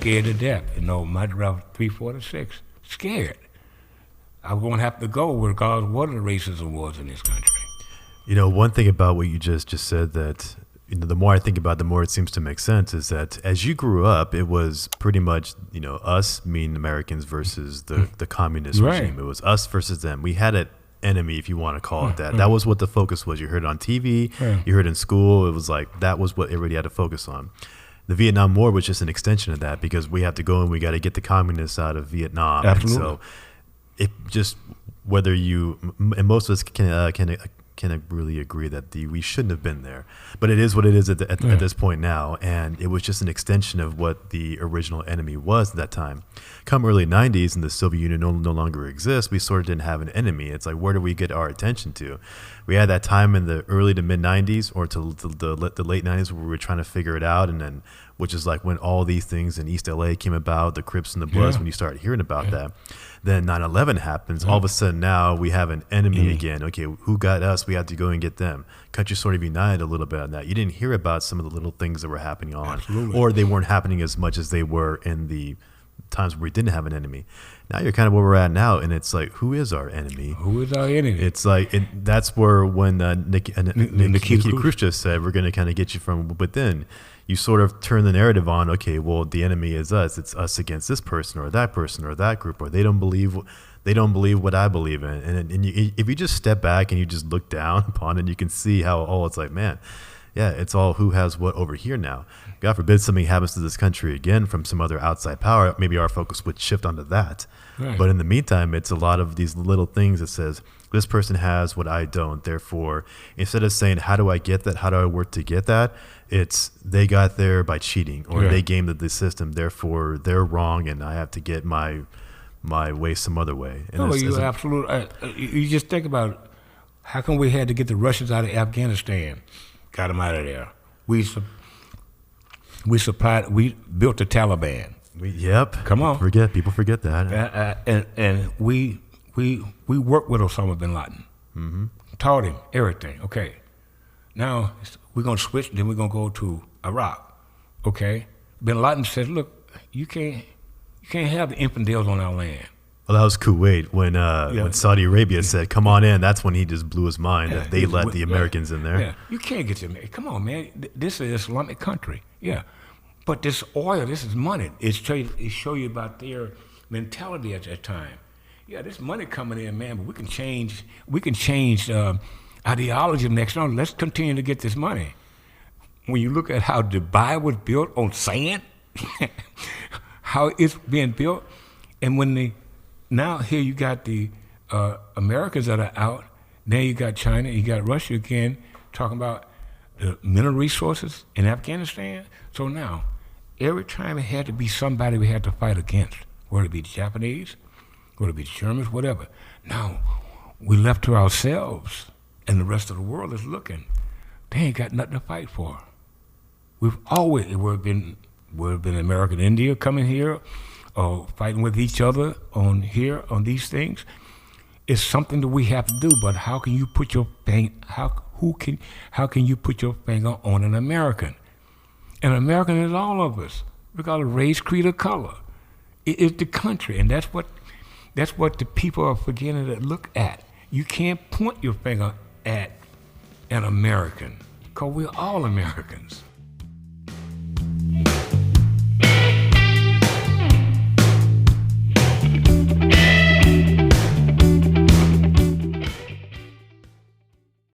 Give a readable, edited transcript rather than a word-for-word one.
scared to death. You know, my driver 346, scared. I was going to have to go regardless of what the racism was in this country. You know, one thing about what you just said that, you know, the more I think about it, the more it seems to make sense is that as you grew up, it was pretty much, you know, us, meaning Americans, versus the communist regime. It was us versus them. We had an enemy, if you want to call it that. That was what the focus was. You heard it on TV, you heard it in school. It was like, that was what everybody had to focus on. The Vietnam War was just an extension of that, because we have to go and we got to get the communists out of Vietnam. Absolutely. And so it just, whether you, and most of us can really agree that we shouldn't have been there, but it is what it is at this point now, and it was just an extension of what the original enemy was at that time. Come early 90s and the Soviet Union no longer exists, we sort of didn't have an enemy. It's like, where do we get our attention to? We had that time in the early to mid 90s or to the late 90s where we were trying to figure it out, and then, which is like when all these things in East LA came about, the Crips and the Bloods, when you start hearing about that. Then 9/11 happens. All of a sudden now we have an enemy again. Okay, who got us? We have to go and get them. Country sort of united a little bit on that. You didn't hear about some of the little things that were happening on, or they weren't happening as much as they were in the times where we didn't have an enemy. Now you're kind of where we're at now, and it's like, who is our enemy? Who is our enemy? It's like, that's where when Nikita Khrushchev said, we're going to kind of get you from within. You sort of turn the narrative on, okay, well, the enemy is us. It's us against this person or that group, or they don't believe what I believe in. And if you just step back and you just look down upon it, you can see how, it's like, man, yeah, it's all who has what over here now. God forbid something happens to this country again from some other outside power. Maybe our focus would shift onto that. Right. But in the meantime, it's a lot of these little things that says, this person has what I don't. Therefore, instead of saying, how do I get that? How do I work to get that? It's, they got there by cheating, or they gamed the system. Therefore, they're wrong, and I have to get my way some other way. And you're absolutely. You just think about, how come we had to get the Russians out of Afghanistan? Got them out of there. We built the Taliban. Come on. People forget that. And we worked with Osama bin Laden. Taught him everything. Okay. Now we're gonna switch. Then we're gonna go to Iraq. Okay. Bin Laden says, "Look, you can't have the infidels on our land." Well, that was Kuwait when Saudi Arabia said, "Come on in." That's when he just blew his mind that they let the Americans in there. Yeah. You can't get them. Come on, man. This is an Islamic country. Yeah. But this oil, this is money. It show you about their mentality at that time. Yeah, this money coming in, man. But we can change ideology next on. Let's continue to get this money. When you look at how Dubai was built on sand, how it's being built, and now here you got the Americans that are out. Now you got China, you got Russia again, talking about the mineral resources in Afghanistan. So now, every time it had to be somebody we had to fight against, whether it be the Japanese, whether it be the Germans, whatever. Now, we left to ourselves, and the rest of the world is looking. They ain't got nothing to fight for. We've always, it would have been American India coming here, or fighting with each other on these things. It's something that we have to do, but how can you put your how can you put your finger on an American? An American is all of us, regardless of race, creed, or color. It is the country, and that's what the people are forgetting to look at. You can't point your finger at an American, because we're all Americans.